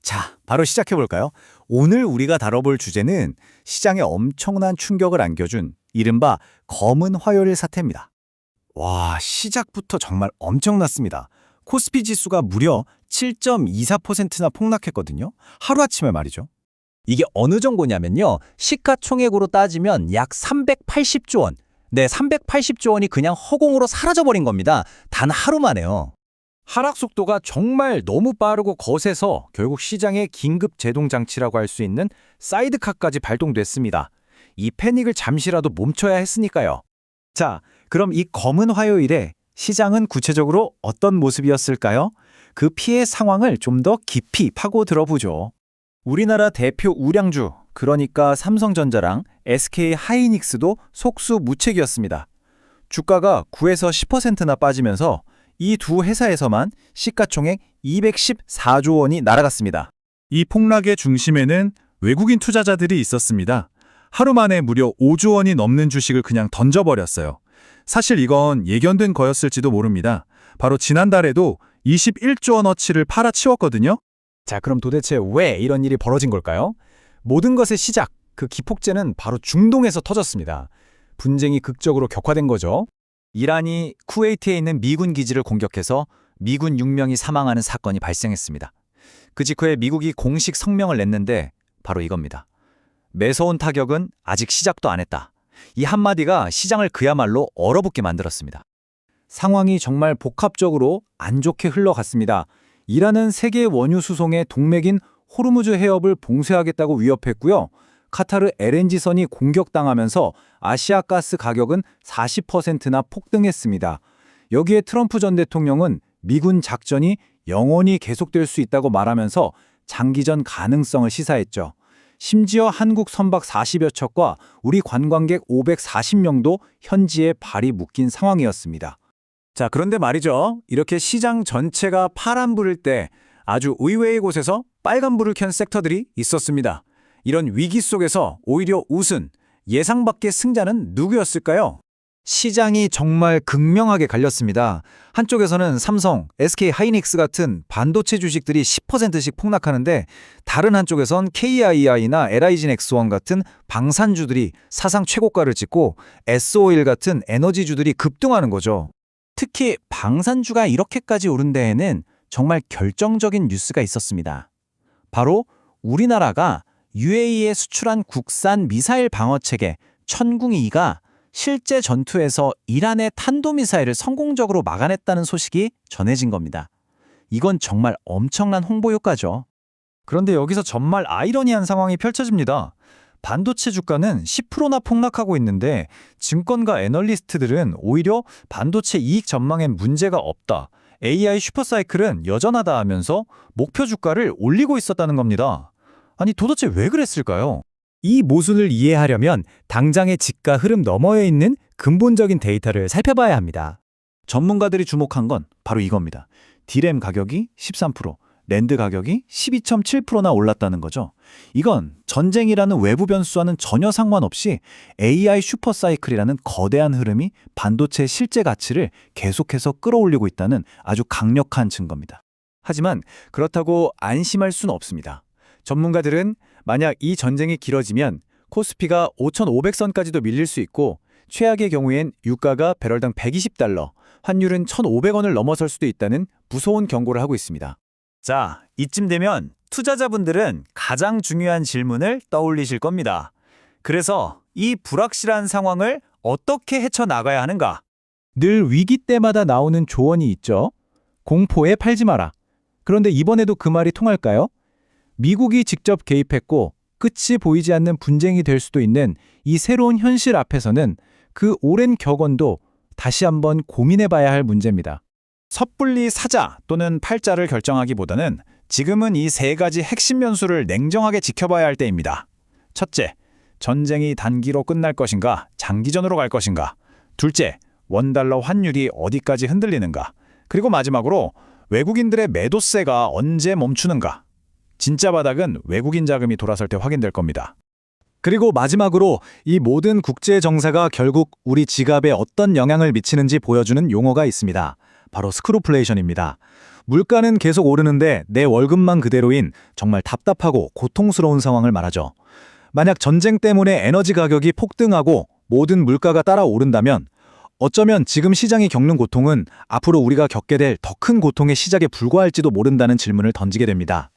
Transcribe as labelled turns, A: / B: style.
A: 자, 바로 시작해볼까요? 오늘 우리가 다뤄볼 주제는 시장에 엄청난 충격을 안겨준 이른바 검은 화요일 사태입니다. 와, 시작부터 정말 엄청났습니다. 코스피 지수가 무려 7.24%나 폭락했거든요. 하루아침에 말이죠.
B: 이게 어느 정도냐면요. 시가총액으로 따지면 약 380조 원. 네, 380조 원이 그냥 허공으로 사라져버린 겁니다. 단 하루 만에요.
A: 하락 속도가 정말 너무 빠르고 거세서 결국 시장의 긴급 제동 장치라고 할 수 있는 사이드카까지 발동됐습니다. 이 패닉을 잠시라도 멈춰야 했으니까요. 자, 그럼 이 검은 화요일에 시장은 구체적으로 어떤 모습이었을까요? 그 피해 상황을 좀 더 깊이 파고 들어보죠. 우리나라 대표 우량주, 그러니까 삼성전자랑 SK 하이닉스도 속수무책이었습니다. 주가가 9에서 10%나 빠지면서 이 두 회사에서만 시가총액 214조 원이 날아갔습니다.
C: 이 폭락의 중심에는 외국인 투자자들이 있었습니다. 하루 만에 무려 5조 원이 넘는 주식을 그냥 던져버렸어요. 사실 이건 예견된 거였을지도 모릅니다. 바로 지난달에도 21조 원어치를 팔아치웠거든요.
A: 자, 그럼 도대체 왜 이런 일이 벌어진 걸까요? 모든 것의 시작, 그 기폭제는 바로 중동에서 터졌습니다. 분쟁이 극적으로 격화된 거죠. 이란이 쿠웨이트에 있는 미군 기지를 공격해서 미군 6명이 사망하는 사건이 발생했습니다. 그 직후에 미국이 공식 성명을 냈는데 바로 이겁니다. 매서운 타격은 아직 시작도 안 했다. 이 한마디가 시장을 그야말로 얼어붙게 만들었습니다. 상황이 정말 복합적으로 안 좋게 흘러갔습니다. 이란은 세계 원유 수송의 동맥인 호르무즈 해협을 봉쇄하겠다고 위협했고요. 카타르 LNG선이 공격당하면서 아시아 가스 가격은 40%나 폭등했습니다. 여기에 트럼프 전 대통령은 미군 작전이 영원히 계속될 수 있다고 말하면서 장기전 가능성을 시사했죠. 심지어 한국 선박 40여 척과 우리 관광객 540명도 현지에 발이 묶인 상황이었습니다. 자, 그런데 말이죠. 이렇게 시장 전체가 파란불일 때 아주 의외의 곳에서 빨간불을 켠 섹터들이 있었습니다. 이런 위기 속에서 오히려 웃은 예상 밖의 승자는 누구였을까요? 시장이 정말 극명하게 갈렸습니다. 한쪽에서는 삼성, SK 하이닉스 같은 반도체 주식들이 10%씩 폭락하는데 다른 한쪽에선 KII나 LIG넥스원 같은 방산주들이 사상 최고가를 찍고 S-오일 같은 에너지주들이 급등하는 거죠. 특히 방산주가 이렇게까지 오른 데에는 정말 결정적인 뉴스가 있었습니다. 바로 우리나라가 UAE에 수출한 국산 미사일 방어체계 천궁2가 실제 전투에서 이란의 탄도미사일을 성공적으로 막아냈다는 소식이 전해진 겁니다. 이건 정말 엄청난 홍보 효과죠. 그런데 여기서 정말 아이러니한 상황이 펼쳐집니다. 반도체 주가는 10%나 폭락하고 있는데 증권가 애널리스트들은 오히려 반도체 이익 전망엔 문제가 없다. AI 슈퍼사이클은 여전하다 하면서 목표 주가를 올리고 있었다는 겁니다. 아니 도대체 왜 그랬을까요? 이 모순을 이해하려면 당장의 지가 흐름 너머에 있는 근본적인 데이터를 살펴봐야 합니다. 전문가들이 주목한 건 바로 이겁니다. D램 가격이 13%, 랜드 가격이 12.7%나 올랐다는 거죠. 이건 전쟁이라는 외부 변수와는 전혀 상관없이 AI 슈퍼사이클이라는 거대한 흐름이 반도체의 실제 가치를 계속해서 끌어올리고 있다는 아주 강력한 증거입니다. 하지만 그렇다고 안심할 수는 없습니다. 전문가들은 만약 이 전쟁이 길어지면 코스피가 5,500선까지도 밀릴 수 있고 최악의 경우엔 유가가 배럴당 120달러, 환율은 1,500원을 넘어설 수도 있다는 무서운 경고를 하고 있습니다. 자, 이쯤 되면 투자자분들은 가장 중요한 질문을 떠올리실 겁니다. 그래서 이 불확실한 상황을 어떻게 헤쳐나가야 하는가? 늘 위기 때마다 나오는 조언이 있죠. 공포에 팔지 마라. 그런데 이번에도 그 말이 통할까요? 미국이 직접 개입했고 끝이 보이지 않는 분쟁이 될 수도 있는 이 새로운 현실 앞에서는 그 오랜 격언도 다시 한번 고민해봐야 할 문제입니다. 섣불리 사자 또는 팔자를 결정하기보다는 지금은 이 세 가지 핵심 변수를 냉정하게 지켜봐야 할 때입니다. 첫째, 전쟁이 단기로 끝날 것인가, 장기전으로 갈 것인가. 둘째, 원달러 환율이 어디까지 흔들리는가. 그리고 마지막으로 외국인들의 매도세가 언제 멈추는가. 진짜 바닥은 외국인 자금이 돌아설 때 확인될 겁니다. 그리고 마지막으로 이 모든 국제 정세가 결국 우리 지갑에 어떤 영향을 미치는지 보여주는 용어가 있습니다. 바로 스크루플레이션입니다.
D: 물가는 계속 오르는데 내 월급만 그대로인 정말 답답하고 고통스러운 상황을 말하죠. 만약 전쟁 때문에 에너지 가격이 폭등하고 모든 물가가 따라 오른다면 어쩌면 지금 시장이 겪는 고통은 앞으로 우리가 겪게 될 더 큰 고통의 시작에 불과할지도 모른다는 질문을 던지게 됩니다.